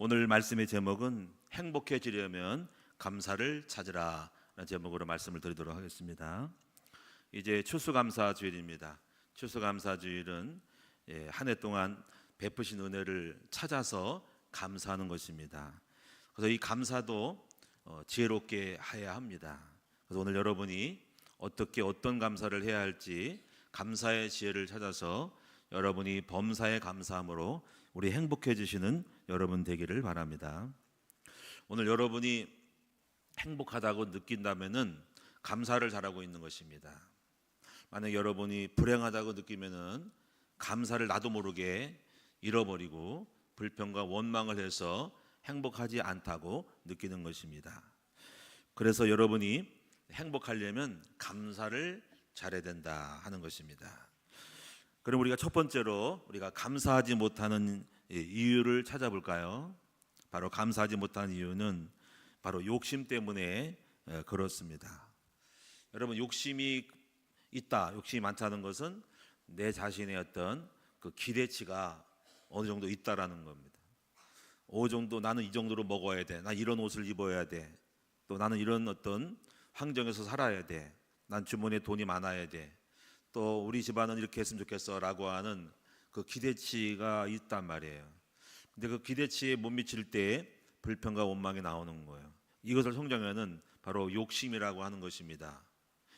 오늘 말씀의 제목은 행복해지려면 감사를 찾으라 라는 제목으로 말씀을 드리도록 하겠습니다. 이제 추수감사주일입니다. 추수감사주일은 한 해 동안 베푸신 은혜를 찾아서 감사하는 것입니다. 그래서 이 감사도 지혜롭게 해야 합니다. 그래서 오늘 여러분이 어떤 감사를 해야 할지 감사의 지혜를 찾아서 여러분이 범사에 감사함으로 우리 행복해지시는 여러분 되기를 바랍니다. 오늘 여러분이 행복하다고 느낀다면은 감사를 잘하고 있는 것입니다. 만약 여러분이 불행하다고 느끼면은 감사를 나도 모르게 잃어버리고 불평과 원망을 해서 행복하지 않다고 느끼는 것입니다. 그래서 여러분이 행복하려면 감사를 잘해야 된다 하는 것입니다. 그럼 우리가 첫 번째로 우리가 감사하지 못하는 이유를 찾아볼까요? 바로 감사하지 못하는 이유는 바로 욕심 때문에 그렇습니다. 여러분, 욕심이 있다, 욕심이 많다는 것은 내 자신의 어떤 그 기대치가 어느 정도 있다라는 겁니다. 어느 정도 나는 이 정도로 먹어야 돼, 나 이런 옷을 입어야 돼, 또 나는 이런 어떤 환경에서 살아야 돼, 난 주머니에 돈이 많아야 돼, 또 우리 집안은 이렇게 했으면 좋겠어 라고 하는 그 기대치가 있단 말이에요. 근데 그 기대치에 못 미칠 때 불평과 원망이 나오는 거예요. 이것을 성경에는 바로 욕심이라고 하는 것입니다.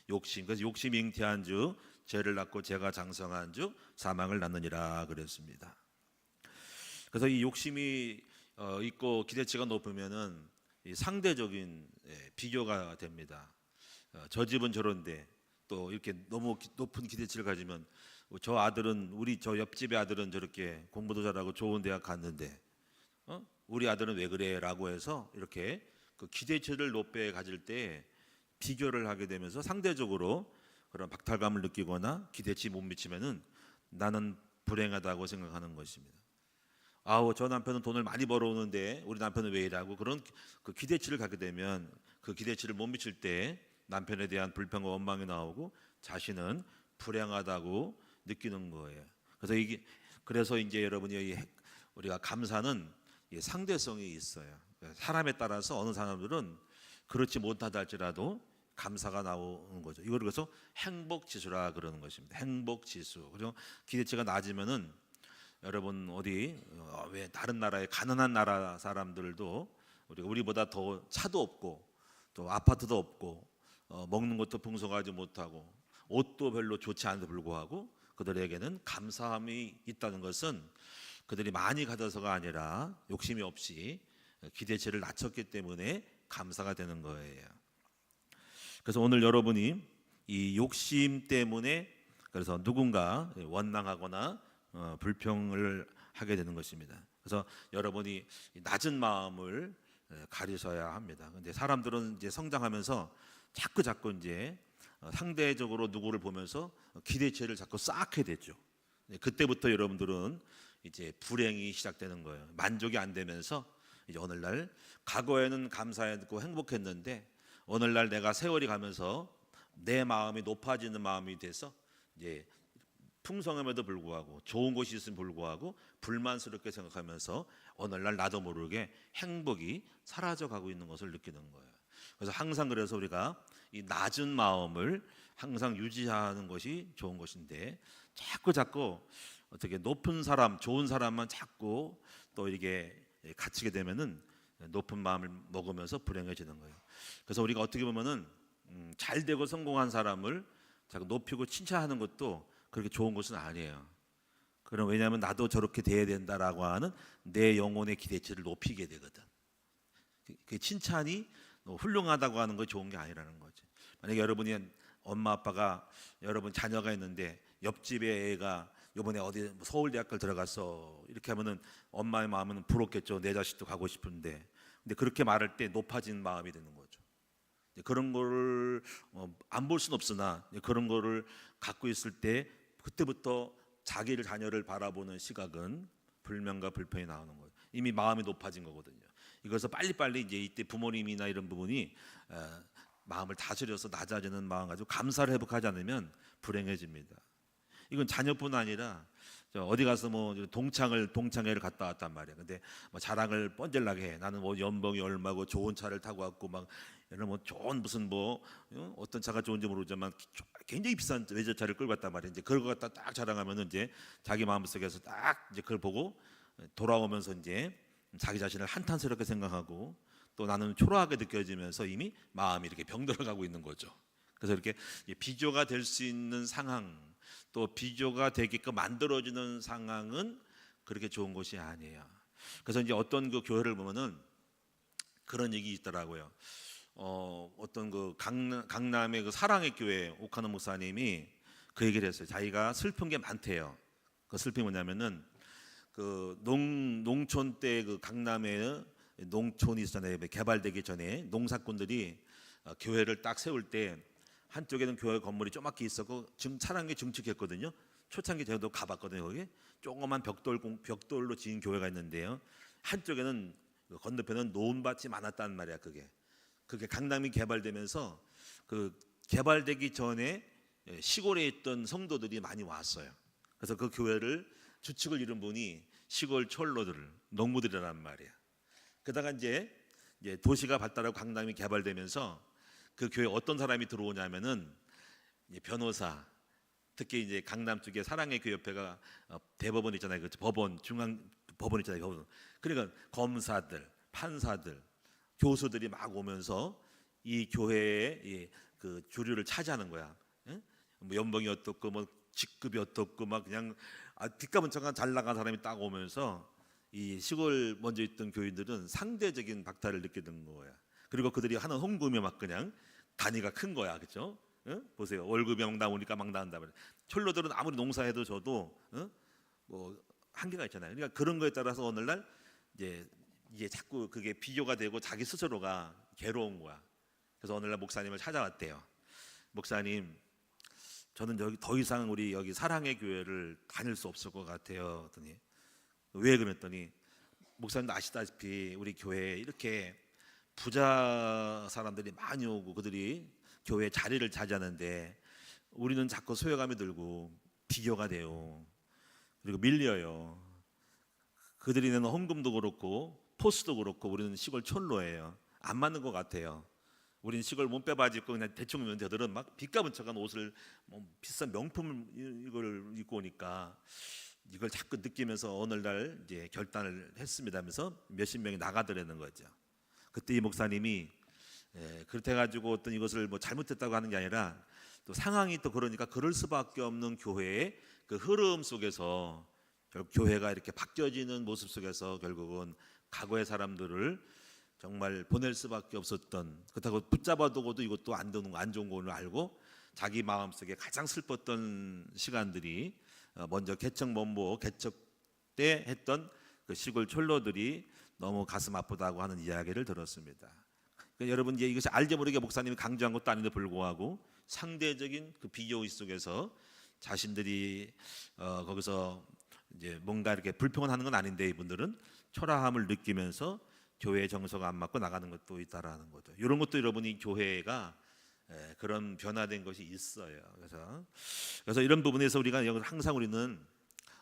욕심. 그래서 욕심이 잉태한 주 죄를 낳고 죄가 장성한 주 사망을 낳느니라 그랬습니다. 그래서 이 욕심이 있고 기대치가 높으면은 이 상대적인 비교가 됩니다. 저 집은 저런데 또 이렇게 너무 높은 기대치를 가지면 저 아들은 저 옆집의 아들은 저렇게 공부도 잘하고 좋은 대학 갔는데 우리 아들은 왜 그래? 라고 해서 이렇게 그 기대치를 높게 가질 때 비교를 하게 되면서 상대적으로 그런 박탈감을 느끼거나 기대치 못 미치면은 나는 불행하다고 생각하는 것입니다. 아우, 저 남편은 돈을 많이 벌어오는데 우리 남편은 왜 이러고 그런 그 기대치를 갖게 되면 그 기대치를 못 미칠 때 남편에 대한 불평과 원망이 나오고 자신은 불행하다고 느끼는 거예요. 그래서 이제 여러분이 우리가 감사는 상대성이 있어요. 사람에 따라서 어느 사람들은 그렇지 못하다 할지라도 감사가 나오는 거죠. 이걸 그래서 행복지수라 그러는 것입니다. 행복지수. 그리고 기대치가 낮으면은 여러분 왜 다른 나라의 가난한 나라 사람들도 우리보다 더 차도 없고 또 아파트도 없고 먹는 것도 풍성하지 못하고 옷도 별로 좋지 않은데 불구하고 그들에게는 감사함이 있다는 것은 그들이 많이 가져서가 아니라 욕심이 없이 기대치를 낮췄기 때문에 감사가 되는 거예요. 그래서 오늘 여러분이 이 욕심 때문에 그래서 누군가 원망하거나 불평을 하게 되는 것입니다. 그래서 여러분이 낮은 마음을 가리셔야 합니다. 근데 사람들은 이제 성장하면서 자꾸 이제 상대적으로 누구를 보면서 기대치를 자꾸 쌓게 되죠. 그때부터 여러분들은 이제 불행이 시작되는 거예요. 만족이 안 되면서 이제 오늘날 과거에는 감사했고 행복했는데 오늘날 내가 세월이 가면서 내 마음이 높아지는 마음이 돼서 이제 풍성함에도 불구하고 좋은 것이 있음에 불구하고 불만스럽게 생각하면서 오늘날 나도 모르게 행복이 사라져가고 있는 것을 느끼는 거예요. 그래서 항상 그래서 우리가 이 낮은 마음을 항상 유지하는 것이 좋은 것인데 자꾸 어떻게 높은 사람, 좋은 사람만 자꾸 또 이게 갇히게 되면은 높은 마음을 먹으면서 불행해지는 거예요. 그래서 우리가 어떻게 보면은 잘 되고 성공한 사람을 자꾸 높이고 칭찬하는 것도 그렇게 좋은 것은 아니에요. 그럼 왜냐하면 나도 저렇게 돼야 된다라고 하는 내 영혼의 기대치를 높이게 되거든. 그 칭찬이 훌륭하다고 하는 거 좋은 게 아니라는 거지. 만약에 여러분이 엄마 아빠가 여러분 자녀가 있는데 옆집에 애가 이번에 어디 서울대학교를 들어갔어 이렇게 하면은 엄마의 마음은 부럽겠죠. 내 자식도 가고 싶은데. 근데 그렇게 말할 때 높아진 마음이 되는 거죠. 그런 거를 안 볼 수는 없으나 그런 거를 갖고 있을 때 그때부터 자기를 자녀를 바라보는 시각은 불명과 불평이 나오는 거예요. 이미 마음이 높아진 거거든요. 이것을 빨리빨리 이제 이때 부모님이나 이런 부분이 마음을 다스려서 낮아지는 마음 가지고 감사를 회복하지 않으면 불행해집니다. 이건 자녀뿐 아니라 어디 가서 뭐 동창회를 갔다 왔단 말이야. 근데 뭐 자랑을 뻔질나게 해. 나는 뭐 연봉이 얼마고 좋은 차를 타고 왔고 막 이런 뭐 좋은 무슨 뭐 어떤 차가 좋은지 모르지만 굉장히 비싼 외제차를 끌고 왔단 말이야. 이제 그걸 갖다 딱 자랑하면은 이제 자기 마음속에서 딱 이제 그걸 보고 돌아오면서 이제 자기 자신을 한탄스럽게 생각하고 또 나는 초라하게 느껴지면서 이미 마음이 이렇게 병들어가고 있는 거죠. 그래서 이렇게 비교가 될 수 있는 상황, 또 비교가 되게끔 만들어지는 상황은 그렇게 좋은 것이 아니에요. 그래서 이제 어떤 그 교회를 보면은 그런 얘기 있더라고요. 어떤 그 강남의 그 사랑의 교회 오카노 목사님이 그 얘기를 했어요. 자기가 슬픈 게 많대요. 그 슬픔이 뭐냐면은 그 농촌 때 그 강남에 농촌이 있었잖아요. 개발되기 전에 농사꾼들이 교회를 딱 세울 때 한쪽에는 교회 건물이 조그맣게 있었고 차량이 증축했거든요. 초창기 저도 가봤거든요. 거기 조그만 벽돌로 지은 교회가 있는데요. 한쪽에는 건너편은 논밭이 많았단 말이야. 그게 강남이 개발되면서 그 개발되기 전에 시골에 있던 성도들이 많이 왔어요. 그래서 그 교회를 주축을 이룬 분이 시골 철로들, 농부들이란 말이야. 그러다가 이제 도시가 발달하고 강남이 개발되면서 그 교회 어떤 사람이 들어오냐면은 변호사, 특히 이제 강남 쪽에 사랑의 교협회가 대법원 있잖아요. 그 법원 중앙 법원 있잖아요. 법원. 그러니까 검사들, 판사들, 교수들이 막 오면서 이 교회의 그 주류를 차지하는 거야. 뭐 연봉이 어떻고 뭐 직급이 어떻고 막 그냥 뒷가문처럼 잘 나간 사람이 딱 오면서 이 시골 먼저 있던 교인들은 상대적인 박탈을 느끼는 거야. 그리고 그들이 하는 헌금이 막 그냥 단위가 큰 거야, 그렇죠? 보세요, 월급이 막 나오니까 막 나온다 말이야. 철로들은 아무리 농사해도 저도 뭐 한계가 있잖아요. 그러니까 그런 거에 따라서 오늘날 이게 자꾸 그게 비교가 되고 자기 스스로가 괴로운 거야. 그래서 오늘날 목사님을 찾아왔대요. 목사님, 저는 여기 더 이상 우리 여기 사랑의 교회를 다닐 수 없을 것 같아요. 그랬더니 왜 그랬더니 목사님도 아시다시피 우리 교회에 이렇게 부자 사람들이 많이 오고 그들이 교회 자리를 차지하는데 우리는 자꾸 소외감이 들고 비교가 돼요. 그리고 밀려요. 그들이 내는 헌금도 그렇고 포스도 그렇고 우리는 시골 촌로예요. 안 맞는 것 같아요. 우리는 시골 몸빼바지 입고 그냥 대충 입는 저들은 막 빚가분쳐간 옷을 뭐 비싼 명품을 이걸 입고 오니까 이걸 자꾸 느끼면서 오늘날 이제 결단을 했습니다 하면서 몇십 명이 나가더라는 거죠. 그때 이 목사님이 그렇게 해가지고 어떤 이것을 뭐 잘못했다고 하는 게 아니라 또 상황이 또 그러니까 그럴 수밖에 없는 교회의 그 흐름 속에서 결국 교회가 이렇게 바뀌어지는 모습 속에서 결국은 과거의 사람들을 정말 보낼 수밖에 없었던, 그렇다고 붙잡아두고도 이것도 안 좋은 걸 알고 자기 마음속에 가장 슬펐던 시간들이 먼저 개척 때 했던 그 시골 촌로들이 너무 가슴 아프다고 하는 이야기를 들었습니다. 그러니까 여러분 이것이 알게 모르게 목사님이 강조한 것도 아닌데 불구하고 상대적인 그 비교 속에서 자신들이 거기서 이제 뭔가 이렇게 불평하는 건 아닌데 이분들은 초라함을 느끼면서 교회의 정서가 안 맞고 나가는 것도 있다라는 거죠. 이런 것도 여러분이 교회가 그런 변화된 것이 있어요. 그래서 이런 부분에서 우리가 항상 우리는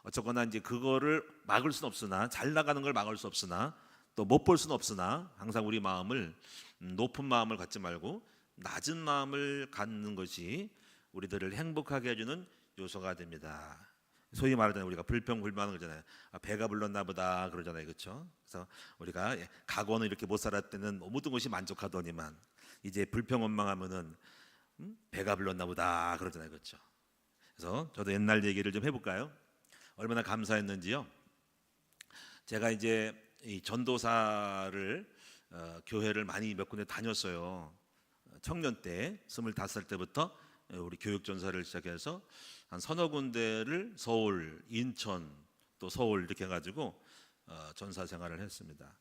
어쨌거나 이제 그거를 막을 수는 없으나 잘 나가는 걸 막을 수 없으나 또 못 볼 수는 없으나 항상 우리 마음을 높은 마음을 갖지 말고 낮은 마음을 갖는 것이 우리들을 행복하게 해주는 요소가 됩니다. 소위 말하자면 우리가 불평불만을 그러잖아요. 배가 불렀나 보다 그러잖아요. 그렇죠? 그래서 우리가 과거는 이렇게 못 살았을 때는 모든 것이 만족하더니만 이제 불평원망하면은 배가 불렀나 보다 그러잖아요. 그렇죠? 그래서 저도 옛날 얘기를 좀 해볼까요? 얼마나 감사했는지요. 제가 이제 이 전도사를 교회를 많이 몇 군데 다녔어요. 청년 때 25살 때부터 우리 교육전사를 시작해서 한 서너 군데를 서울, 인천, 또 서울 이렇게 해가지고 전사 생활을 했습니다.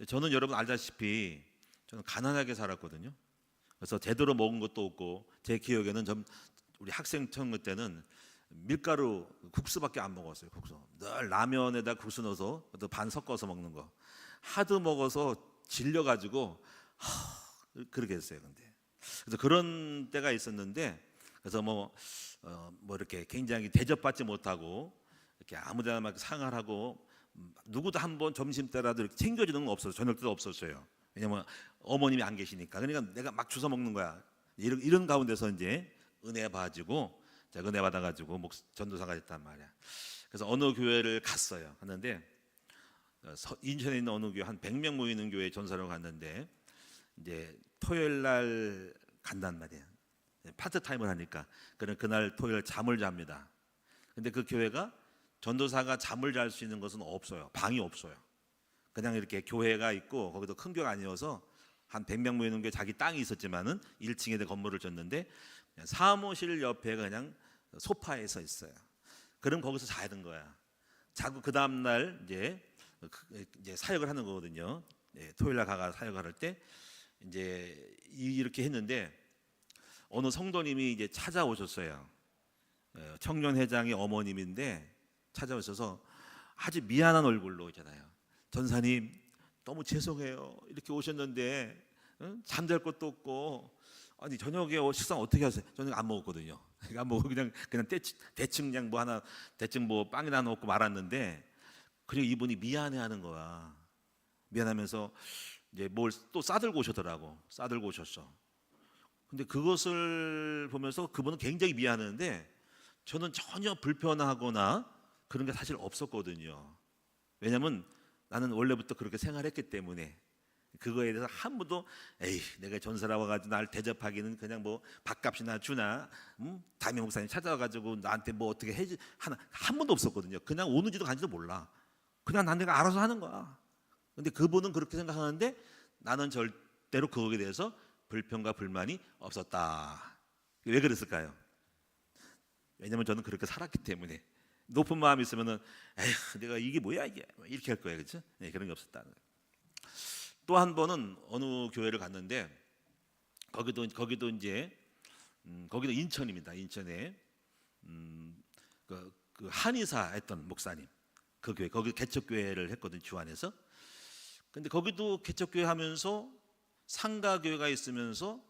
저는 여러분 알다시피 저는 가난하게 살았거든요. 그래서 제대로 먹은 것도 없고 제 기억에는 우리 학생청 때는 밀가루 국수밖에 안 먹었어요. 국수 늘 라면에다 국수 넣어서 또 반 섞어서 먹는 거 하도 먹어서 질려가지고 그러게 했어요. 근데 그래서 그런 때가 있었는데 그래서 뭐 이렇게 굉장히 대접받지 못하고 이렇게 아무데나 막 상하고 누구도 한번 점심 때라도 이렇게 챙겨주는 건 없었어요. 저녁 때도 없었어요. 왜냐면 어머님이 안 계시니까. 그러니까 내가 막 주워 먹는 거야. 이런 가운데서 이제 은혜 받아지고 제가 은혜 받아가지고 전도사가 됐단 말이야. 그래서 어느 교회를 갔어요. 갔는데 인천에 있는 어느 교회 한 100명 모이는 교회 전사로 갔는데 이제 토요일 날 간단 말이에요. 파트타임을 하니까 그날 토요일 잠을 잡니다. 근데 그 교회가 전도사가 잠을 잘 수 있는 것은 없어요. 방이 없어요. 그냥 이렇게 교회가 있고 거기도 큰 교회가 아니어서 한 100명 모이는 게 자기 땅이 있었지만은 1층에 건물을 졌는데 그냥 사무실 옆에 그냥 소파에 서 있어요. 그럼 거기서 자야 되는 거야. 자고 그 다음 날 이제 사역을 하는 거거든요. 토요일 날 가가 사역을 할 때 이제 이렇게 했는데 어느 성도님이 이제 찾아오셨어요. 청년회장의 어머님인데 찾아오셔서 아주 미안한 얼굴로 있잖아요. 전사님 너무 죄송해요. 이렇게 오셨는데 잠잘 것도 없고 아니 저녁에 식사 어떻게 하세요? 저녁 안 먹었거든요. 안 먹고 그냥 대충 그냥 뭐 하나 대충 뭐 빵이나 넣고 말았는데 그리고 이분이 미안해하는 거야. 미안하면서 이제 뭘 또 싸들고 오셨더라고. 싸들고 오셨어. 근데 그것을 보면서 그분은 굉장히 미안했는데 저는 전혀 불편하거나 그런 게 사실 없었거든요. 왜냐하면 나는 원래부터 그렇게 생활했기 때문에 그거에 대해서 한 번도 에이 내가 전사라 와가지고 날 대접하기는 그냥 뭐 밥값이나 주나 담임 목사님 찾아와가지고 나한테 뭐 어떻게 해지 하나 한 번도 없었거든요. 그냥 오는지도 간지도 몰라. 그냥 내가 알아서 하는 거야. 근데 그분은 그렇게 생각하는데 나는 절대로 그거에 대해서 불평과 불만이 없었다. 왜 그랬을까요? 왜냐면 저는 그렇게 살았기 때문에 높은 마음이 있으면은 에휴 내가 이게 뭐야 이게 이렇게 할 거예요, 그렇죠? 네, 그런 게 없었다. 또 한 번은 어느 교회를 갔는데 거기도 이제 거기도 인천입니다. 인천에 그 한의사 했던 목사님 그 교회 거기 개척교회를 했거든 주안에서. 근데 거기도 개척교회 하면서 상가교회가 있으면서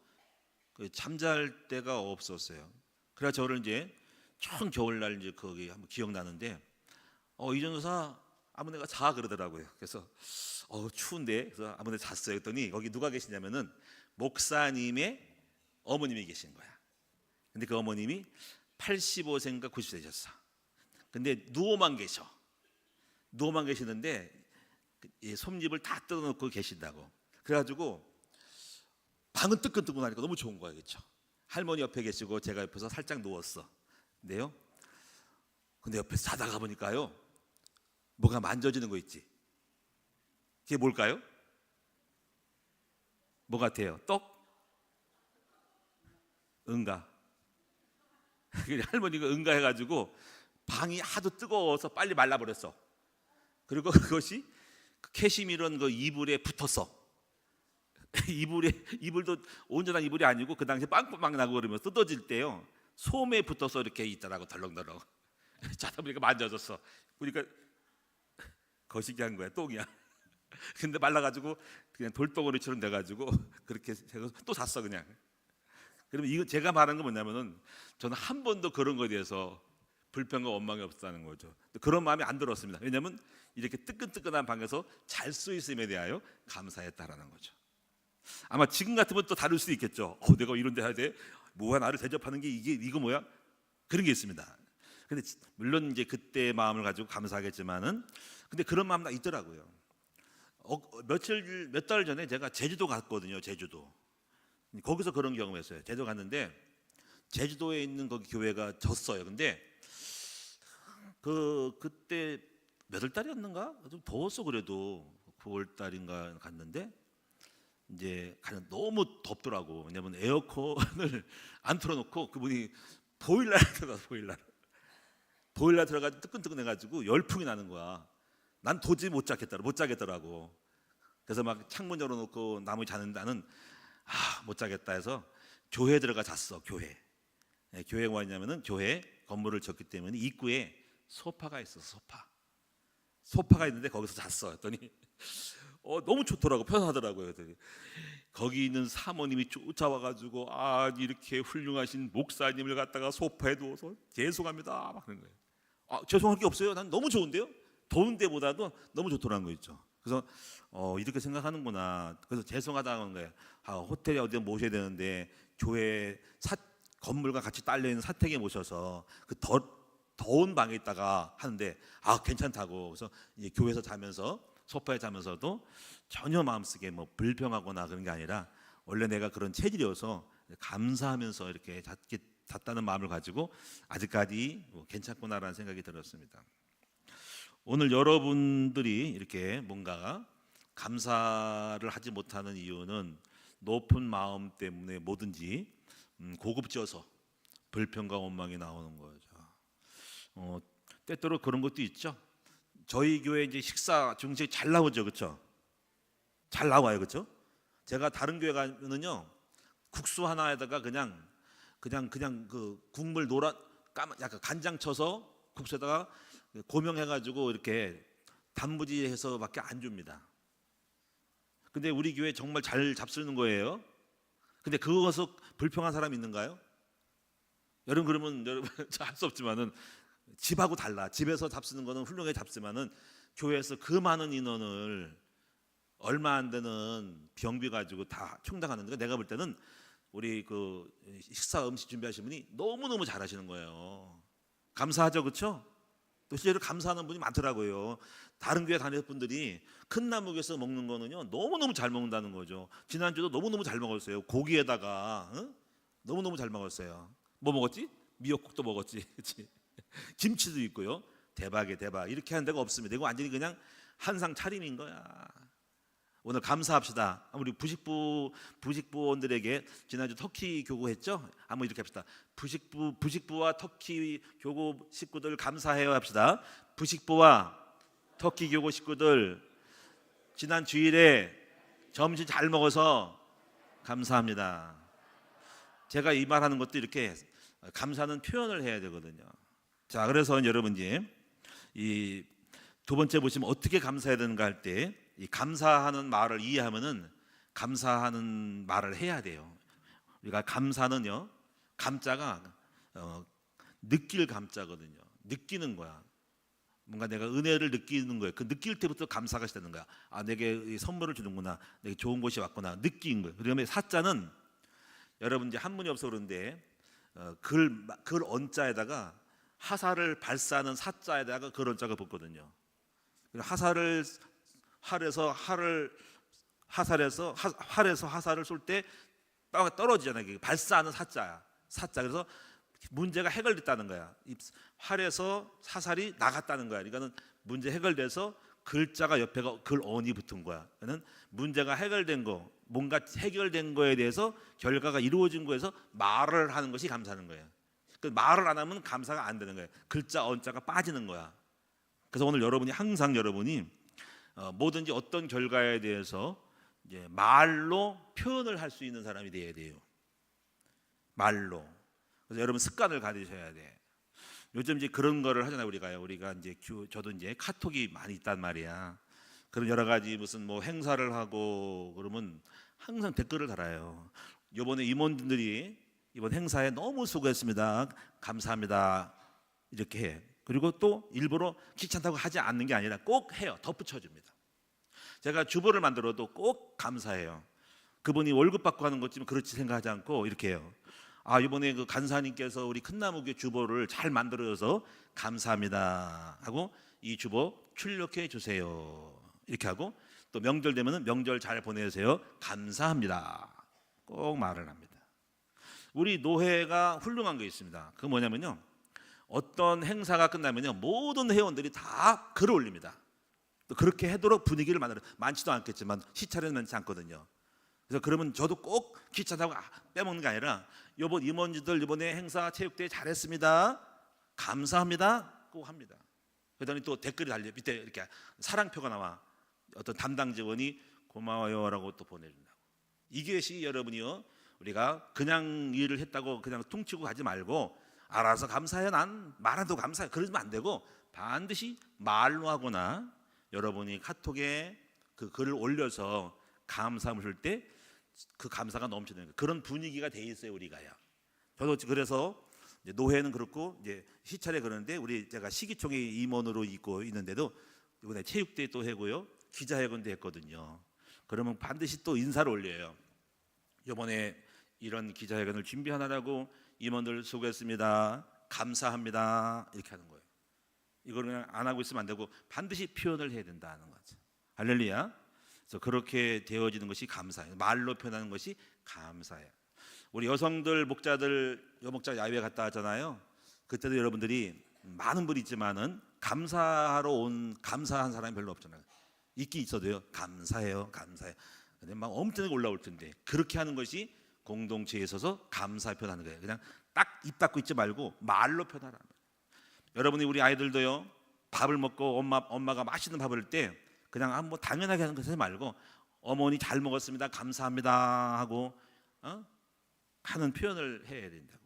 잠잘 데가 없었어요. 그래서 저를 이제 총 겨울날 이제 거기 한번 기억나는데 이전도사 아무데가 자 그러더라고요. 그래서 추운데 그래서 아무데 잤어요. 했더니 거기 누가 계시냐면은 목사님의 어머님이 계신 거야. 근데 그 어머님이 85세인가 90세 되셨어. 근데 누워만 계시는데 솜잎을 다 뜯어놓고 계신다고. 그래가지고 방은 뜨끈뜨끈하니까 너무 좋은 거야, 그렇죠? 할머니 옆에 계시고 제가 옆에서 살짝 누웠어. 근데요, 근데 옆에서 자다가 보니까요, 뭐가 만져지는 거 있지? 그게 뭘까요? 뭐 같아요? 떡? 응가. 할머니가 응가해가지고 방이 하도 뜨거워서 빨리 말라버렸어. 그리고 그것이 캐시미런 그 이불에 붙었어. 이불도 온전한 이불이 아니고 그 당시에 빵빵 나고 그러면 뜯어질 때요 솜에 붙어서 이렇게 있더라고 덜렁덜렁. 자다 보니까 만져졌어. 보니까 거시기한 거야. 똥이야. 근데 말라가지고 그냥 돌덩어리처럼 돼가지고 그렇게 또 잤어 그냥. 그러면 이거 제가 말하는 건 뭐냐면은 저는 한 번도 그런 거에 대해서 불평과 원망이 없었다는 거죠. 그런 마음이 안 들었습니다. 왜냐하면 이렇게 뜨끈뜨끈한 방에서 잘 수 있음에 대하여 감사했다라는 거죠. 아마 지금 같으면 또 다를 수도 있겠죠. 내가 이런 데 해야 돼? 뭐야 나를 대접하는 게 이거 뭐야? 그런 게 있습니다. 근데 물론 이제 그때의 마음을 가지고 감사하겠지만은 근데 그런 마음 다 있더라고요. 몇 달 전에 제가 제주도 갔거든요. 제주도. 거기서 그런 경험했어요. 제주도 갔는데 제주도에 있는 거기 교회가 졌어요. 근데 그때 몇 월 달이었는가? 좀 더웠어. 그래도 9월 달인가 갔는데 이제 가면 너무 덥더라고. 왜냐면 에어컨을 안 틀어놓고 그분이 보일러 들어가지고 뜨끈뜨끈해가지고 열풍이 나는 거야. 난 도저히 못 자겠더라고. 그래서 막 창문 열어놓고 나무 자는 나는 못 자겠다 해서 교회 들어가 잤어. 교회. 교회가 뭐냐면은 교회 건물을 졌기 때문에 입구에 소파가 있어. 소파가 있는데 거기서 잤어. 했더니 너무 좋더라고, 편하더라고요. 그랬더니 거기 있는 사모님이 쫓아와가지고 이렇게 훌륭하신 목사님을 갖다가 소파에 누워서 죄송합니다 막 하는 거예요. 죄송할 게 없어요. 난 너무 좋은데요. 더운 데보다도 너무 좋더라는 거 있죠. 그래서 이렇게 생각하는구나. 그래서 죄송하다는 거예요. 호텔에 어디 모셔야 되는데 교회 건물과 같이 딸려 있는 사택에 모셔서 그 더운 방에 있다가 하는데 괜찮다고. 그래서 이제 교회에서 자면서 소파에 자면서도 전혀 마음속에 뭐 불평하거나 그런 게 아니라 원래 내가 그런 체질이어서 감사하면서 이렇게 잤다는 마음을 가지고 아직까지 괜찮구나라는 생각이 들었습니다. 오늘 여러분들이 이렇게 뭔가 감사를 하지 못하는 이유는 높은 마음 때문에 뭐든지 고급져서 불평과 원망이 나오는 거죠. 때때로 그런 것도 있죠. 저희 교회 이제 식사 중식 잘 나오죠, 그렇죠? 잘 나와요, 그렇죠? 제가 다른 교회 가면은요, 국수 하나에다가 그냥 그 국물 약간 간장 쳐서 국수에다가 고명해가지고 이렇게 단무지해서밖에 안 줍니다. 근데 우리 교회 정말 잘 잡수는 거예요. 근데 그것을 불평한 사람 있는가요? 여러분 그러면 할 수 없지만은 집하고 달라. 집에서 잡수는 거는 훌륭하게 잡지만은 교회에서 그 많은 인원을 얼마 안 되는 병비 가지고 다 충당하는데 내가 볼 때는 우리 그 식사 음식 준비하시는 분이 너무너무 잘하시는 거예요. 감사하죠, 그렇죠? 또 실제로 감사하는 분이 많더라고요. 다른 교회 다니는 분들이 큰 나무에서 먹는 거는요 너무너무 잘 먹는다는 거죠. 지난주도 너무너무 잘 먹었어요. 고기에다가 너무너무 잘 먹었어요. 뭐 먹었지? 미역국도 먹었지. 그치? 김치도 있고요. 대박이에요, 대박. 이렇게 하는 데가 없습니다. 이거 완전히 그냥 한상 차림인 거야. 오늘 감사합시다. 우리 부식부원들에게 지난주 터키 교구했죠? 한번 이렇게 합시다. 부식부와 터키 교구 식구들 감사해요 합시다. 부식부와 터키 교구 식구들 지난 주일에 점심 잘 먹어서 감사합니다. 제가 이 말하는 것도 이렇게 감사는 표현을 해야 되거든요. 자, 그래서 여러분 이 두 번째 보시면 어떻게 감사해야 되는가 할 때 이 감사하는 말을 이해하면은 감사하는 말을 해야 돼요. 우리가 감사는요, 감자가 느낄 감자거든요. 느끼는 거야. 뭔가 내가 은혜를 느끼는 거예요. 그 느낄 때부터 감사가 시작되는 거야. 내게 선물을 주는구나. 내게 좋은 곳이 왔구나. 느낀 거예요. 그다음에 사자는 여러분 이제 한문이 없어 그런데 글 언자에다가 하사를 발사하는 사자에다가 글 언자가 붙거든요. 활에서 하사를 쏠 때 떨어지잖아요. 발사하는 사자야. 사자. 그래서 문제가 해결됐다는 거야. 활에서 사살이 나갔다는 거야. 그러니까는 문제 해결돼서 글자가 옆에가 글언이 붙은 거야. 그러니까 문제가 해결된 거, 뭔가 해결된 거에 대해서 결과가 이루어진 거에서 말을 하는 것이 감사하는 거예요. 말을 안 하면 감사가 안 되는 거예요. 글자 언자가 빠지는 거야. 그래서 오늘 항상 여러분이 뭐든지 어떤 결과에 대해서 이제 말로 표현을 할 수 있는 사람이 되어야 돼요. 말로. 그래서 여러분 습관을 가지셔야 돼. 요즘 이제 그런 거를 하잖아요. 우리가 이제 저도 이제 카톡이 많이 있단 말이야. 그런 여러 가지 무슨 뭐 행사를 하고 그러면 항상 댓글을 달아요. 이번에 임원들이 이번 행사에 너무 수고했습니다. 감사합니다. 이렇게 해. 그리고 또 일부러 귀찮다고 하지 않는 게 아니라 꼭 해요. 덧붙여줍니다. 제가 주보를 만들어도 꼭 감사해요. 그분이 월급 받고 하는 것쯤 그렇지 생각하지 않고 이렇게 해요. 이번에 그 간사님께서 우리 큰나무교 주보를 잘 만들어줘서 감사합니다 하고 이 주보 출력해 주세요. 이렇게 하고 또 명절 되면은 명절 잘 보내세요. 감사합니다. 꼭 말을 합니다. 우리 노회가 훌륭한 게 있습니다. 그건 뭐냐면요. 어떤 행사가 끝나면요. 모든 회원들이 다 글을 올립니다. 또 그렇게 하도록 분위기를 만들어. 많지도 않겠지만 시차는 많지 않거든요. 그래서 그러면 저도 꼭 귀찮다고 빼먹는 게 아니라 이번 임원진들 이번에 행사 체육대회 잘했습니다. 감사합니다. 꼭 합니다. 그러더니 또 댓글이 달려 밑에 이렇게 사랑표가 나와. 어떤 담당 직원이 고마워요라고 또 보내준다고. 이것이 여러분이요. 우리가 그냥 일을 했다고 그냥 퉁치고 가지 말고 알아서 감사해요. 난 말해도 감사해. 그러면 안 되고 반드시 말로 하거나 여러분이 카톡에 그 글을 올려서 감사함을 줄 때 그 감사가 넘치는 거예요. 그런 분위기가 돼 있어요 우리가요. 저도 그래서 이제 노회는 그렇고 이제 시찰에 그러는데 제가 시기총회 임원으로 있고 있는데도 이번에 체육대회 또 하고요 기자회견도 했거든요. 그러면 반드시 또 인사를 올려요. 이번에 이런 기자회견을 준비하느라고 임원들 수고했습니다. 감사합니다. 이렇게 하는 거예요. 이걸 그냥 안 하고 있으면 안 되고 반드시 표현을 해야 된다는 거죠. 할렐루야. 그래서 그렇게 되어지는 것이 감사예요. 말로 표현하는 것이 감사예요. 우리 여성들 목자들 여목자 야외 갔다 왔잖아요. 그때도 여러분들이 많은 분이 있지만은 감사하러 온 감사한 사람이 별로 없잖아요. 있긴 있어도요. 감사해요, 감사해요. 근데 막 엄청나게 올라올 텐데 그렇게 하는 것이 공동체에 있어서 감사 표현하는 거예요. 그냥 딱 입 닫고 있지 말고 말로 표현하라. 여러분이 우리 아이들도요. 밥을 먹고 엄마가 맛있는 밥을 할 때 그냥 뭐 당연하게 하는 것을 말고 어머니 잘 먹었습니다, 감사합니다 하고 하는 표현을 해야 된다고.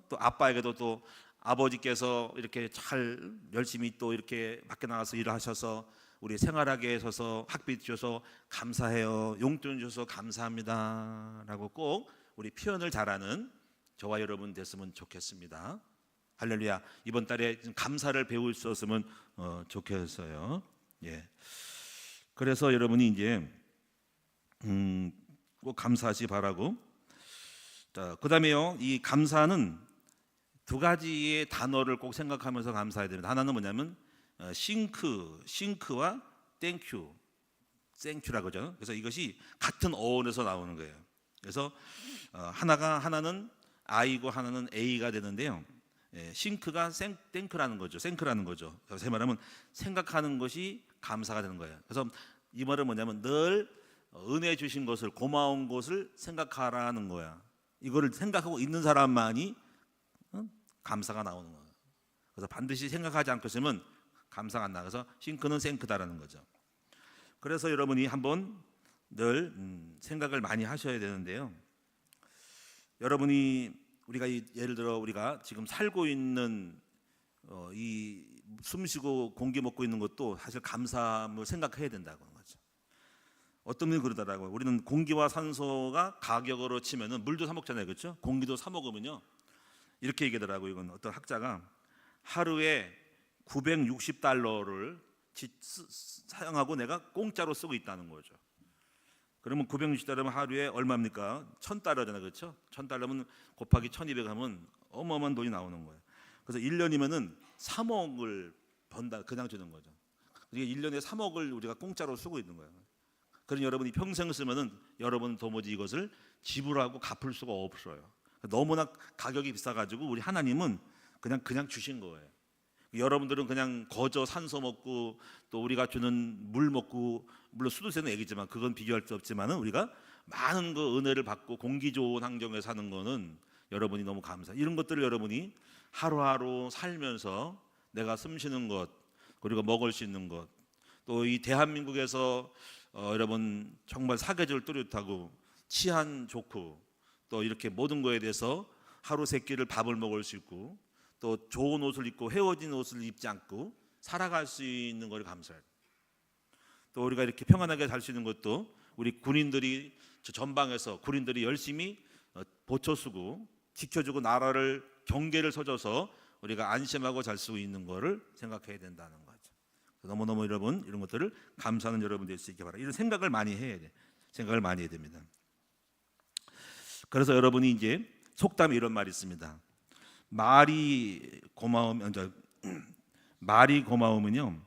또 아빠에게도 또 아버지께서 이렇게 잘 열심히 또 이렇게 밖에 나가서 일을 하셔서 우리 생활하게 해서 학비 주셔서 감사해요, 용돈 주셔서 감사합니다라고 꼭 우리 표현을 잘하는 저와 여러분 됐으면 좋겠습니다. 할렐루야. 이번 달에 감사를 배울 수 있었으면 좋겠어요. 예. 그래서 여러분이 이제 꼭 감사하시 바라고. 자, 그다음에요. 이 감사는 두 가지의 단어를 꼭 생각하면서 감사해야 됩니다. 하나는 뭐냐면 싱크와 땡큐, 땡큐라고 하죠. 그래서 이것이 같은 어원에서 나오는 거예요. 그래서 하나는 I고 하나는 A가 되는데요. 싱크가 땡크라는 거죠. 생크라는 거죠. 제 말하면 생각하는 것이 감사가 되는 거예요. 그래서 이 말은 뭐냐면 늘 은혜 주신 것을 고마운 것을 생각하라는 거야. 이거를 생각하고 있는 사람만이 감사가 나오는 거예요. 그래서 반드시 생각하지 않고 있으면 감사가 안 나가서 싱크는 생크다라는 거죠. 그래서 여러분이 한번 늘 생각을 많이 하셔야 되는데요. 여러분이 우리가 예를 들어 우리가 지금 살고 있는 이 숨쉬고 공기 먹고 있는 것도 사실 감사함을 생각해야 된다고 하는 거죠. 어떤 분이 그러더라고요. 우리는 공기와 산소가 가격으로 치면은 물도 사 먹잖아요, 그렇죠? 공기도 사 먹으면요 이렇게 얘기하더라고요. 이건 어떤 학자가 하루에 960달러를 사용하고 내가 공짜로 쓰고 있다는 거죠. 그러면 960달러면 하루에 얼마입니까? 1000달러잖아요, 그렇죠? 1000달러면 곱하기 1200 하면 어마어마한 돈이 나오는 거예요. 그래서 1년이면은 3억을 번다, 그냥 주는 거죠. 그러니까 1년에 3억을 우리가 공짜로 쓰고 있는 거예요. 그러니 여러분이 평생 쓰면은 여러분은 도무지 이것을 지불하고 갚을 수가 없어요. 너무나 가격이 비싸가지고 우리 하나님은 그냥 주신 거예요. 여러분들은 그냥 거저 산소 먹고 또 우리가 주는 물 먹고, 물론 수도세는 얘기지만 그건 비교할 수 없지만은 우리가 많은 그 은혜를 받고 공기 좋은 환경에 사는 거는 여러분이 너무 감사. 이런 것들을 여러분이 하루하루 살면서 내가 숨 쉬는 것, 그리고 먹을 수 있는 것, 또 이 대한민국에서 여러분 정말 사계절 뚜렷하고 치안 좋고 또 이렇게 모든 거에 대해서 하루 세 끼를 밥을 먹을 수 있고 또 좋은 옷을 입고 헤어진 옷을 입지 않고 살아갈 수 있는 걸 감사해요. 또 우리가 이렇게 평안하게 살 수 있는 것도 우리 군인들이 전방에서 군인들이 열심히 보초 쓰고 지켜주고 나라를 경계를 서줘서 우리가 안심하고 잘 수 있는 거를 생각해야 된다는 거죠. 너무너무 여러분 이런 것들을 감사하는 여러분 될 수 있게 바랍니다. 이런 생각을 많이 해야 돼. 생각을 많이 해야 됩니다. 그래서 여러분이 이제 속담에 이런 말이 있습니다. 말이 고마우면요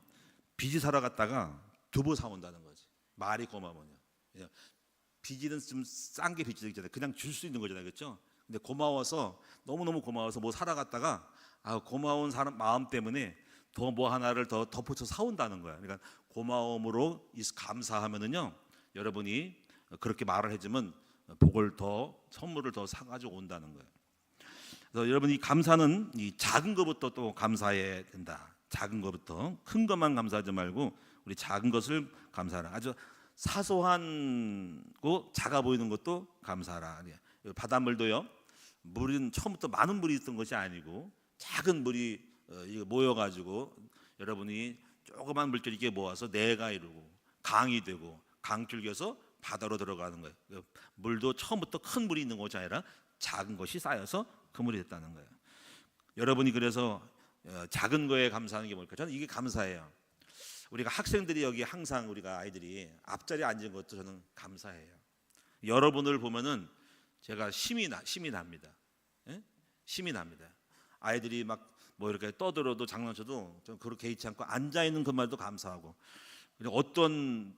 비지 사러 갔다가 두부 사온다는 거지. 말이 고마우면요. 비지는 좀 싼 게 비지잖아요. 그냥 줄 수 있는 거잖아요, 그렇죠? 근데 고마워서 너무너무 고마워서 뭐 사러 갔다가 고마운 사람 마음 때문에 더 뭐 하나를 더 덧붙여 사온다는 거야. 그러니까 고마움으로 감사하면은요 여러분이 그렇게 말을 해주면 복을 더 선물을 더 사가지고 온다는 거예요. 그래서 여러분이 감사는 이 작은 것부터 또 감사해야 된다. 작은 것부터 큰 것만 감사하지 말고 우리 작은 것을 감사하라. 아주 사소하고 작아 보이는 것도 감사하라. 바닷물도요. 물은 처음부터 많은 물이 있던 것이 아니고 작은 물이 모여가지고 여러분이 조그만 물결 이게 모아서 내가 이루고 강이 되고 강줄기에서 바다로 들어가는 거예요. 물도 처음부터 큰 물이 있는 것이 아니라 작은 것이 쌓여서 그 물이 됐다는 거예요. 여러분이 그래서 작은 거에 감사하는 게 뭘까? 저는 이게 감사해요. 우리가 학생들이 여기 항상 우리가 아이들이 앞자리에 앉은 것도 저는 감사해요. 여러분을 보면은 제가 힘이 납니다. 예? 힘이 납니다. 아이들이 막 뭐 이렇게 떠들어도 장난쳐도 좀 그렇게 개의치 않고 앉아 있는 것만도 감사하고, 그리고 어떤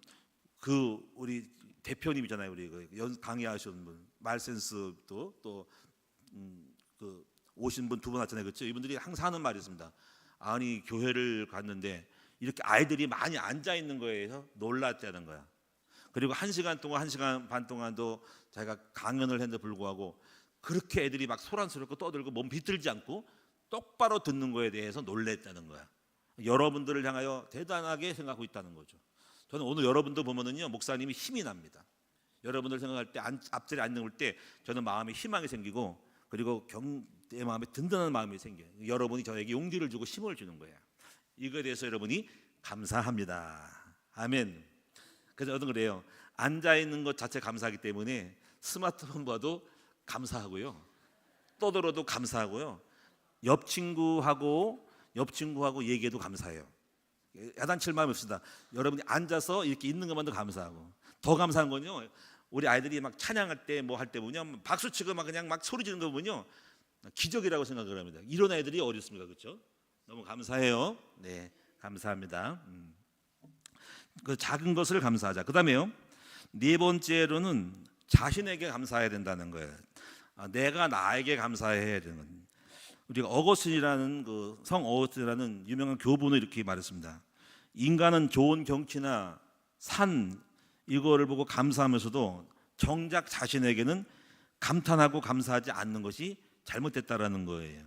그 우리 대표님이잖아요. 우리 그 강의하신 분, 말센스도 또 그 오신 분 두 분 왔잖아요. 그렇죠? 이분들이 항상 하는 말이 있습니다. 아니 교회를 갔는데 이렇게 아이들이 많이 앉아 있는 거에서 놀랐다는 거야. 그리고 1시간 동안 1시간 반 동안도 자기가 강연을 했는데 불구하고 그렇게 애들이 막 소란스럽고 떠들고 몸 비틀지 않고 똑바로 듣는 거에 대해서 놀랬다는 거야. 여러분들을 향하여 대단하게 생각하고 있다는 거죠. 저는 오늘 여러분들 보면은요, 목사님이 힘이 납니다. 여러분들 생각할 때 앞자리에 앉는 때 저는 마음에 희망이 생기고, 그리고 내 마음에 든든한 마음이 생겨요. 여러분이 저에게 용기를 주고 힘을 주는 거예요. 이거에 대해서 여러분이 감사합니다. 아멘. 그래서 저는 그래요. 앉아 있는 것 자체 감사하기 때문에 스마트폰 봐도 감사하고요, 떠들어도 감사하고요, 옆 친구하고 얘기해도 감사해요. 야단칠 마음이 없습니다. 여러분이 앉아서 이렇게 있는 것만도 감사하고, 더 감사한 건요, 우리 아이들이 막 찬양할 때 뭐 할 때 보면 박수 치고 막 그냥 막 소리 지르는 거 보면요, 기적이라고 생각을 합니다. 이런 아이들이 어디 있습니까? 그렇죠? 너무 감사해요. 네, 감사합니다. 그 작은 것을 감사하자. 그다음에요, 네 번째로는 자신에게 감사해야 된다는 거예요. 내가 나에게 감사해야 되는 건. 우리가 어거스틴이라는 성 어거스틴이라는 유명한 교분을 이렇게 말했습니다. 인간은 좋은 경치나 산 이거를 보고 감사하면서도 정작 자신에게는 감탄하고 감사하지 않는 것이 잘못됐다라는 거예요.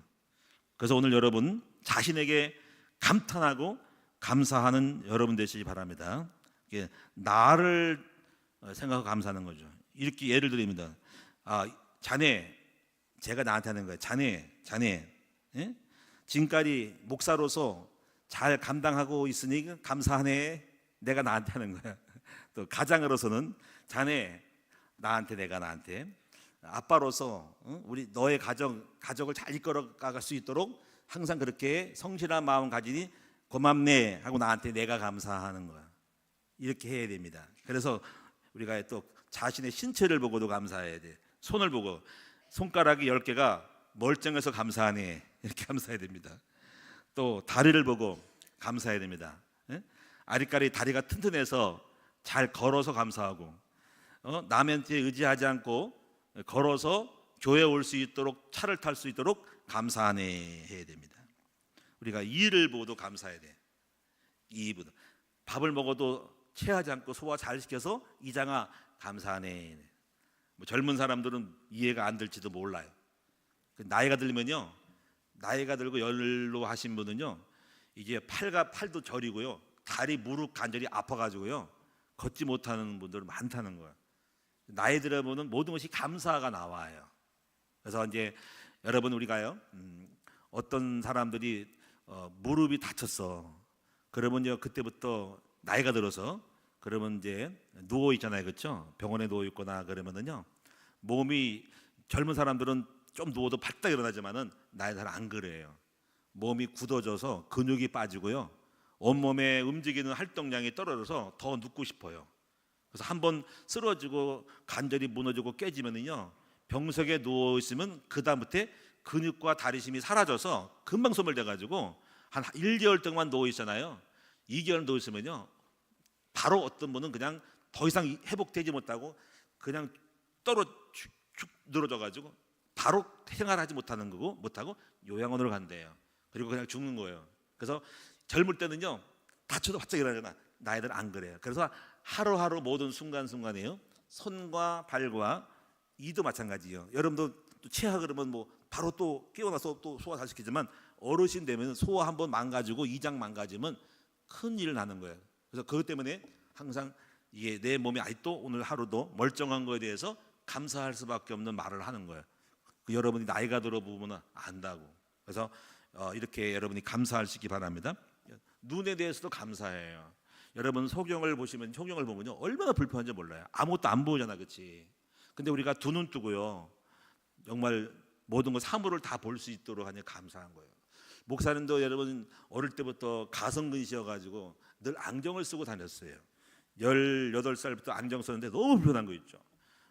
그래서 오늘 여러분 자신에게 감탄하고 감사하는 여러분 되시기 바랍니다. 나를 생각하고 감사하는 거죠. 이렇게 예를 드립니다. 자네, 제가 나한테 하는 거예요. 자네, 예? 지금까지 목사로서 잘 감당하고 있으니 감사하네. 내가 나한테 하는 거야. 또 가장으로서는 자네, 나한테, 내가 나한테. 아빠로서 우리 너의 가족을 잘 이끌어갈 수 있도록 항상 그렇게 성실한 마음 가지니 고맙네 하고 나한테 내가 감사하는 거야. 이렇게 해야 됩니다. 그래서 우리가 또 자신의 신체를 보고도 감사해야 돼. 손을 보고 손가락이 10개가 멀쩡해서 감사하네 이렇게 감사해야 됩니다. 또 다리를 보고 감사해야 됩니다. 아리까리 다리가 튼튼해서 잘 걸어서 감사하고, 남한테 의지하지 않고 걸어서 교회에 올 수 있도록, 차를 탈 수 있도록 감사하네 해야 됩니다. 우리가 이를 보고도 감사해야 돼. 이보다 밥을 먹어도 체하지 않고 소화 잘 시켜서 이장아 감사하네. 뭐 젊은 사람들은 이해가 안 될지도 몰라요. 나이가 들면요, 나이가 들고 연로하신 분은요, 이게 팔도 저리고요, 다리 무릎 관절이 아파가지고요, 걷지 못하는 분들 많다는 거예요. 나이 들어보면 모든 것이 감사가 나와요. 그래서 이제 여러분 우리가요, 어떤 사람들이 무릎이 다쳤어. 그러면요, 그때부터 나이가 들어서 그러면 이제 누워 있잖아요, 그렇죠? 병원에 누워 있거나 그러면은요, 몸이, 젊은 사람들은 좀 누워도 바짝 일어나지만은 나이 들면 안 그래요. 몸이 굳어져서 근육이 빠지고요, 온몸에 움직이는 활동량이 떨어져서 더 눕고 싶어요. 그래서 한번 쓰러지고 관절이 무너지고 깨지면은요, 병석에 누워 있으면 그 다음부터 근육과 다리 힘이 사라져서 금방 소멸돼가지고 한 1개월 동안 누워 있잖아요. 2개월 누워 있으면요, 바로 어떤 분은 그냥 더 이상 회복되지 못하고 그냥 축 늘어져가지고 바로 생활하지 못하고 요양원으로 간대요. 그리고 그냥 죽는 거예요. 그래서 젊을 때는요, 다쳐도 바짝 일어나잖아. 나이들 안 그래요. 그래서 하루하루 모든 순간순간이에요, 손과 발과 이도 마찬가지예요. 여러분도 또 체하 그러면 뭐 바로 또 깨어나서 또 소화 잘 시키지만 어르신 되면 소화 한번 망가지고 이장 망가지면 큰 일 나는 거예요. 그래서 그것 때문에 항상 이게 내 몸이 아직도 오늘 하루도 멀쩡한 거에 대해서 감사할 수밖에 없는 말을 하는 거예요. 여러분이 나이가 들어 보면 안다고. 그래서 이렇게 여러분이 감사하시기 바랍니다. 눈에 대해서도 감사해요. 여러분 소경을 보시면 소경을 보면요 얼마나 불편한지 몰라요. 아무것도 안 보이잖아, 그렇지? 근데 우리가 두 눈 뜨고요 정말 모든 것 사물을 다 볼 수 있도록 하니 감사한 거예요. 목사님도 여러분 어릴 때부터 가성근시여가지고 늘 안경을 쓰고 다녔어요. 18살부터 안경 썼는데 너무 불편한 거 있죠.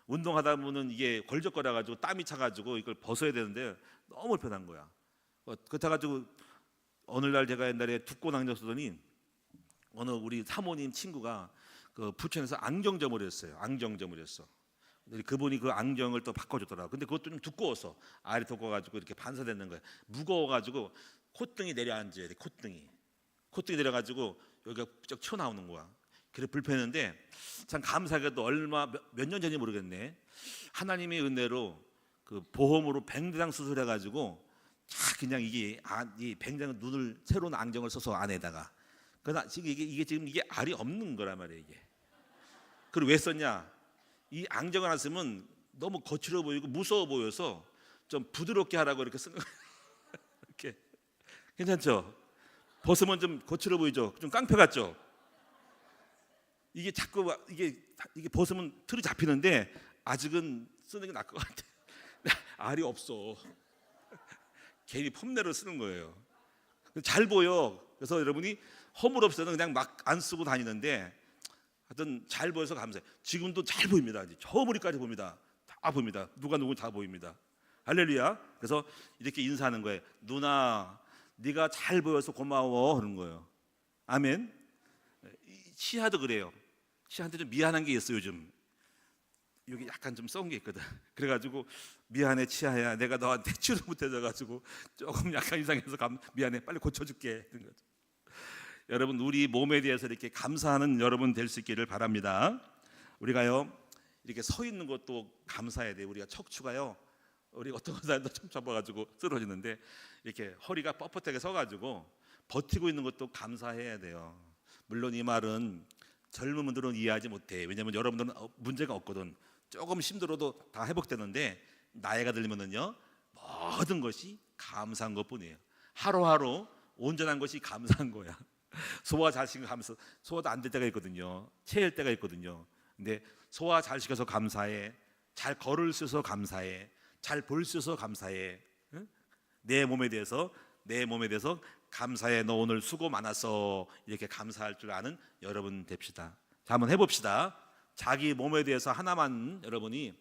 운동하다 보면 이게 걸적거려가지고 땀이 차가지고 이걸 벗어야 되는데 너무 불편한 거야. 그렇다가지고 어느 날 제가 옛날에 두꺼운 안경 쓰더니 어느 우리 사모님 친구가 그 부천에서 안경점을 했어요. 안경점을 했어. 그분이 그 안경을 또 바꿔줬더라고. 근데 그것도 좀 두꺼워서 알이 두꺼워가지고 이렇게 반사되는 거야. 무거워가지고 콧등이 내려앉아야 돼. 콧등이 내려가지고 여기가 쭉 튀어나오는 거야. 그래 불편했는데 참 감사하게도 얼마 몇 년 전인지 모르겠네. 하나님의 은혜로 그 보험으로 뱅장 수술해가지고 그냥 이게 이 뱅장 눈을 새로운 안경을 써서 안에다가 그러나 지금 이게 지금 이게 알이 없는 거란 말이에요 이게. 그리고 왜 썼냐? 이 안경을 안 쓰면 너무 거칠어 보이고 무서워 보여서 좀 부드럽게 하라고 이렇게 쓰는 거예요. 이렇게 괜찮죠? 벗으면 좀 거칠어 보이죠? 좀 깡패 같죠? 이게 자꾸 이게 벗으면 틀이 잡히는데 아직은 쓰는 게 나을 것 같아. 알이 없어. 괜히 펌내로 쓰는 거예요. 잘 보여. 그래서 여러분이 허물 없어는 그냥 막 안 쓰고 다니는데 하여튼 잘 보여서 감사해요. 지금도 잘 보입니다. 저 머리까지 봅니다. 다 보입니다. 누가 누구 다 보입니다. 할렐루야. 그래서 이렇게 인사하는 거예요. 누나, 네가 잘 보여서 고마워 하는 거예요. 아멘. 치아도 그래요. 치아한테 좀 미안한 게 있어 요즘. 여기 약간 좀 썩은 게 있거든. 그래가지고 미안해 치아야. 내가 너한테 치료 못해줘가지고 조금 약간 이상해서 미안해. 빨리 고쳐줄게. 이런 거죠. 여러분 우리 몸에 대해서 이렇게 감사하는 여러분 될 수 있기를 바랍니다. 우리가요 이렇게 서 있는 것도 감사해야 돼요. 우리가 척추가요 우리 어떤 사람도 척추 잡아가지고 쓰러지는데 이렇게 허리가 뻣뻣하게 서가지고 버티고 있는 것도 감사해야 돼요. 물론 이 말은 젊은 분들은 이해하지 못해. 왜냐하면 여러분들은 문제가 없거든. 조금 힘들어도 다 회복되는데 나이가 들면은요 모든 것이 감사한 것뿐이에요. 하루하루 온전한 것이 감사한 거야. 소화 잘 시켜서 감사. 소화도 안 될 때가 있거든요. 체할 때가 있거든요. 근데 소화 잘 시켜서 감사해. 잘 걸을 수 있어서 감사해. 잘 볼 수 있어서 감사해. 응? 내 몸에 대해서 감사해. 너 오늘 수고 많았어. 이렇게 감사할 줄 아는 여러분 됩시다. 자, 한번 해봅시다. 자기 몸에 대해서 하나만 여러분이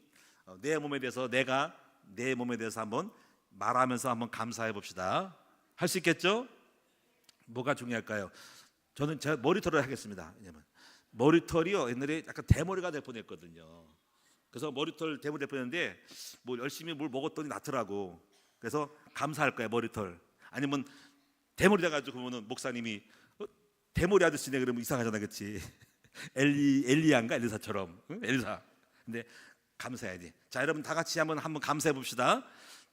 내 몸에 대해서 내가 내 몸에 대해서 한번 말하면서 한번 감사해 봅시다. 할 수 있겠죠? 뭐가 중요할까요? 저는 제가 머리털을 하겠습니다. 왜냐면 머리털이요 옛날에 약간 대머리가 될 뻔했거든요. 그래서 머리털 대머리 될 뻔했는데 뭐 열심히 뭘 먹었더니 낫더라고. 그래서 감사할 거예요 머리털. 아니면 대머리 돼가지고 보면은 목사님이 대머리 아저씨네 그러면 이상하잖아, 그렇지? 엘리야인가 엘리사처럼, 응? 엘리사. 근데 감사해야 돼. 자, 여러분 다 같이 한번 감사해 봅시다.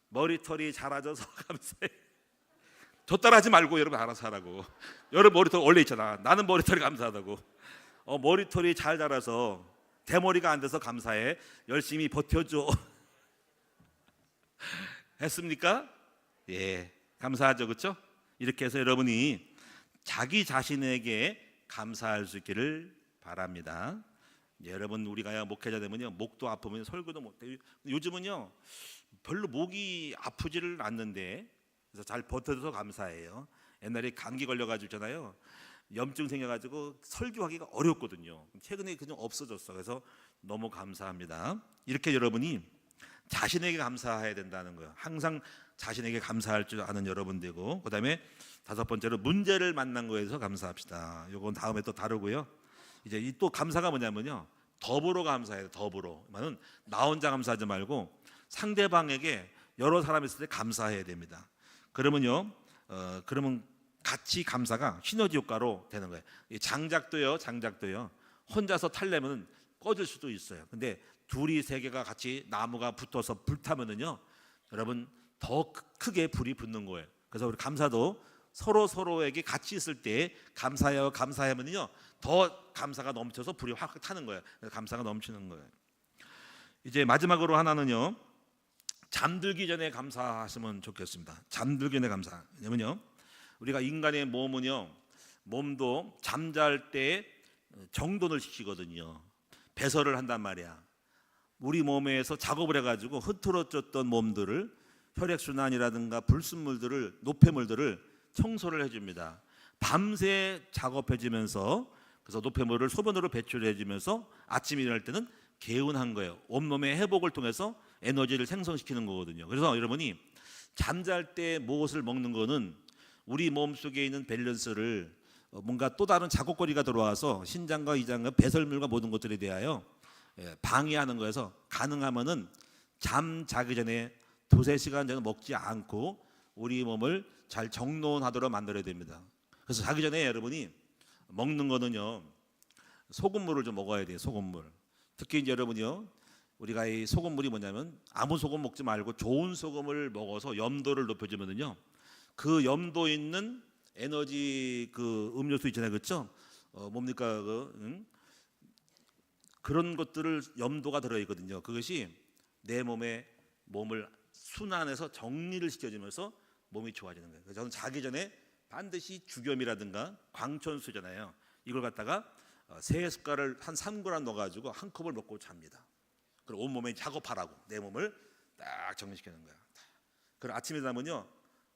머리털이 자라져서 감사해. 저 따라하지 말고 여러분 알아서 하라고. 여러분 머리털 원래 있잖아. 나는 머리털이 감사하다고. 머리털이 잘 자라서 대머리가 안 돼서 감사해. 열심히 버텨줘. 했습니까? 예, 감사하죠, 그렇죠? 이렇게 해서 여러분이 자기 자신에게 감사할 수 있기를 바랍니다. 여러분 우리가 목회자 되면요 목도 아프면 설교도 못해요. 요즘은요 별로 목이 아프지를 않는데 그래서 잘 버텨줘서 감사해요. 옛날에 감기 걸려가지고 있잖아요. 염증 생겨가지고 설교하기가 어렵거든요. 최근에 그냥 없어졌어. 그래서 너무 감사합니다. 이렇게 여러분이 자신에게 감사해야 된다는 거예요. 항상 자신에게 감사할 줄 아는 여러분 되고, 그다음에 다섯 번째로 문제를 만난 거에서 감사합시다. 이건 다음에 또 다루고요. 이제 이 또 감사가 뭐냐면요 더불어 감사해야 돼요. 더불어. 말은 나 혼자 감사하지 말고 상대방에게 여러 사람이 있을 때 감사해야 됩니다. 그러면요 그러면 같이 감사가 시너지 효과로 되는 거예요. 장작도요 혼자서 타려면 꺼질 수도 있어요. 근데 둘이 세 개가 같이 나무가 붙어서 불타면은요 여러분 더 크게 불이 붙는 거예요. 그래서 우리 감사도 서로에게 같이 있을 때 감사하면은요 더 감사가 넘쳐서 불이 확 타는 거예요. 감사가 넘치는 거예요. 이제 마지막으로 하나는요 잠들기 전에 감사하시면 좋겠습니다. 잠들기 전에 감사. 왜냐면요 우리가 인간의 몸은요 몸도 잠잘 때 정돈을 시키거든요. 배설을 한단 말이야. 우리 몸에서 작업을 해가지고 흐트러졌던 몸들을 혈액순환이라든가 불순물들을, 노폐물들을 청소를 해줍니다. 밤새 작업해주면서, 그래서 노폐물을 소변으로 배출해주면서 아침에 일어날 때는 개운한 거예요. 온몸의 회복을 통해서 에너지를 생성시키는 거거든요. 그래서 여러분이 잠잘 때 무엇을 먹는 거는 우리 몸속에 있는 밸런스를 뭔가 또 다른 작업거리가 들어와서 신장과 이장과 배설물과 모든 것들에 대하여 방해하는 거여서, 가능하면은 잠 자기 전에 두세 시간 전에 먹지 않고 우리 몸을 잘 정돈하도록 만들어야 됩니다. 그래서 자기 전에 여러분이 먹는 거는요, 소금물을 좀 먹어야 돼요. 소금물. 특히 이제 여러분이요, 우리가 이 소금물이 뭐냐면 아무 소금 먹지 말고 좋은 소금을 먹어서 염도를 높여주면은요, 그 염도 있는 에너지 그 음료수 있잖아요, 그렇죠? 뭡니까 그런 것들을 염도가 들어 있거든요. 그것이 내 몸을 순환해서 정리를 시켜주면서 몸이 좋아지는 거예요. 그래서 저는 자기 전에 반드시 죽염이라든가 광천수잖아요. 이걸 갖다가 3숟갈을 한 3g 넣어가지고 한 컵을 먹고 잡니다. 그리고 온몸에 작업하라고 내 몸을 딱 정리시키는 거야. 그리고 아침에 자면요,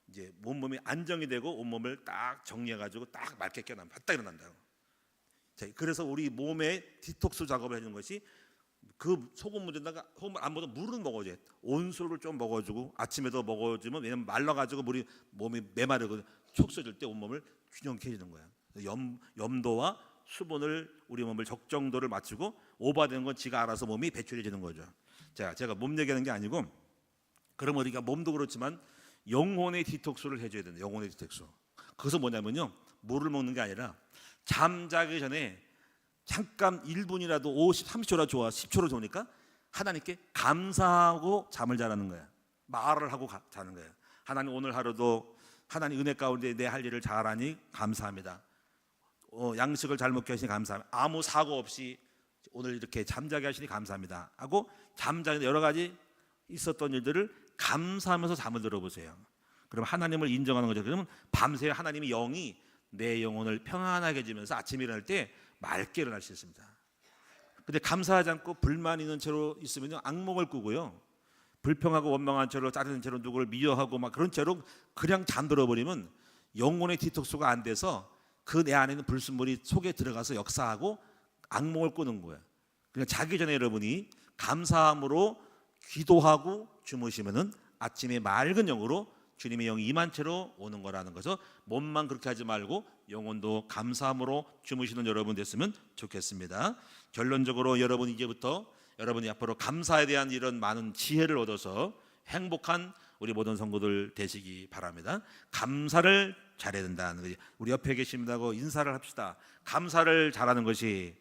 이제 온몸이 안정이 되고 온몸을 딱 정리해가지고 딱 맑게 깨어나면 바짝 일어난다고. 자, 그래서 우리 몸에 디톡스 작업을 해주는 것이, 그 소금물에다가 소금물 안 먹어도 물은 먹어줘야 돼. 온수를 좀 먹어주고 아침에도 먹어주면, 왜냐면 말라가지고 몸이 메마르거든. 촉 쏘질 때 온몸을 균형케 해주는 거야. 염도와 수분을 우리 몸을 적정도를 맞추고, 오버되는 건 지가 알아서 몸이 배출해지는 거죠. 자, 제가 몸 얘기하는 게 아니고, 그러면 우리가 몸도 그렇지만 영혼의 디톡스를 해줘야 된다. 영혼의 디톡스. 그것은 뭐냐면요, 물을 먹는 게 아니라 잠자기 전에 잠깐 1분이라도 30초라도 좋아, 10초로 좋으니까 하나님께 감사하고 잠을 자라는 거야. 말을 하고 자는 거야. 하나님, 오늘 하루도 하나님 은혜 가운데 내 할 일을 잘하니 감사합니다. 양식을 잘 먹게 하시니 감사합니다. 아무 사고 없이 오늘 이렇게 잠자게 하시니 감사합니다 하고, 잠자는 여러 가지 있었던 일들을 감사하면서 잠을 들어보세요. 그럼 하나님을 인정하는 거죠. 그러면 밤새 하나님의 영이 내 영혼을 평안하게 해주면서 아침에 일어날 때 맑게 일어날 수 있습니다. 근데 감사하지 않고 불만 있는 채로 있으면 악몽을 꾸고요, 불평하고 원망한 채로, 짜증낸 채로 누구를 미워하고 막 그런 채로 그냥 잠들어 버리면 영혼의 디톡스가 안 돼서 그 내 안에 있는 불순물이 속에 들어가서 역사하고 악몽을 꾸는 거예요. 그러니까 자기 전에 여러분이 감사함으로 기도하고 주무시면은 아침에 맑은 영으로 주님의 영이 임한 채로 오는 거라는 거죠. 몸만 그렇게 하지 말고 영혼도 감사함으로 주무시는 여러분 됐으면 좋겠습니다. 결론적으로 여러분, 이제부터 여러분이 앞으로 감사에 대한 이런 많은 지혜를 얻어서 행복한 우리 모든 성도들 되시기 바랍니다. 감사를 잘해야 된다는 거지. 우리 옆에 계십니다고 인사를 합시다. 감사를 잘하는 것이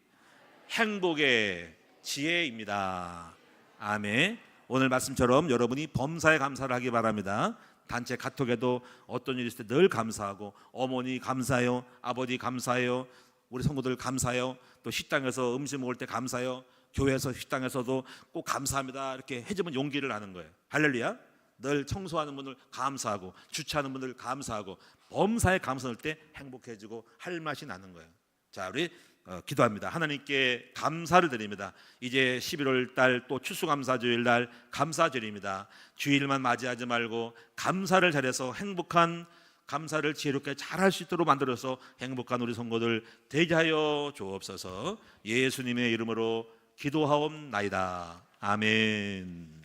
행복의 지혜입니다. 아멘. 오늘 말씀처럼 여러분이 범사에 감사를 하기 바랍니다. 단체 카톡에도 어떤 일이 있을 때 늘 감사하고, 어머니 감사해요, 아버지 감사해요, 우리 성도들 감사해요, 또 식당에서 음식 먹을 때 감사해요, 교회에서 식당에서도 꼭 감사합니다 이렇게 해주면 용기를 하는 거예요. 할렐루야. 늘 청소하는 분들 감사하고, 주차하는 분들 감사하고, 범사에 감사할 때 행복해지고 할 맛이 나는 거예요. 자, 우리 기도합니다. 하나님께 감사를 드립니다. 이제 11월 달 또 추수감사주일 날 감사드립니다. 주일만 맞이하지 말고 감사를 잘해서 행복한, 감사를 지혜롭게 잘할 수 있도록 만들어서 행복한 우리 성도들 되게 하여 주옵소서. 예수님의 이름으로 기도하옵나이다. 아멘.